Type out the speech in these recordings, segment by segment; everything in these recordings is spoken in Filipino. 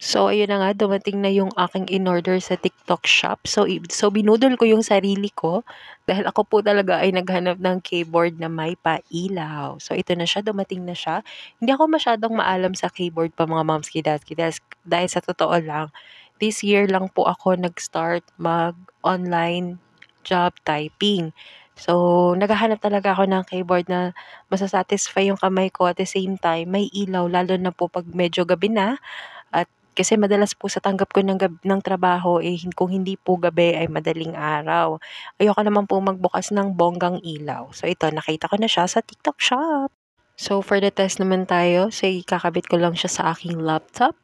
So, ayun na nga, dumating na yung aking in-order sa TikTok shop. So binudol ko yung sarili ko dahil ako po talaga ay naghanap ng keyboard na may pailaw. So, ito na siya, dumating na siya. Hindi ako masyadong maalam sa keyboard pa mga momski dadski dahil sa totoo lang, this year lang po ako nag-start mag-online job typing. So, naghahanap talaga ako ng keyboard na masa-satisfy yung kamay ko at the same time may ilaw lalo na po 'pag medyo gabi na at kasi madalas po sa tanggap ko ng trabaho, kung hindi po gabi ay madaling araw. Ayoko naman po magbukas ng bonggang ilaw. So ito, nakita ko na siya sa TikTok shop. So for the test naman tayo, so ikakabit ko lang siya sa aking laptop.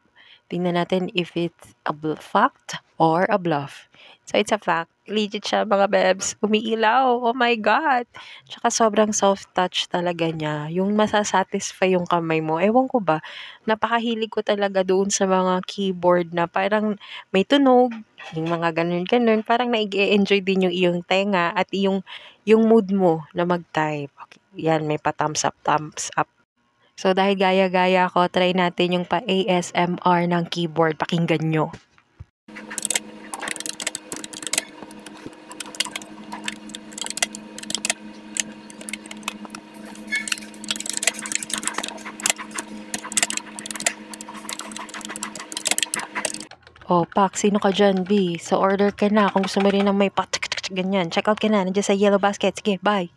Tingnan natin if it's a fact or a bluff. So it's a fact. Legit siya mga bebs. Umiilaw. Oh my God. Tsaka sobrang soft touch talaga niya. Yung masasatisfy yung kamay mo. Ewan ko ba. Napakahilig ko talaga doon sa mga keyboard na parang may tunog. Yung mga ganun-ganun. Parang naig-enjoy din yung iyong tenga at yung mood mo na mag-type. Okay. Yan, may pa thumbs up, thumbs up. So dahil gaya-gaya ko, try natin yung pa-ASMR ng keyboard. Pakinggan nyo. Oh, Pak, sino ka dyan, B? So order ka na kung gusto mo rin ng may ganyan. Check out ka na. Nandiyan sa yellow basket. Sige, bye.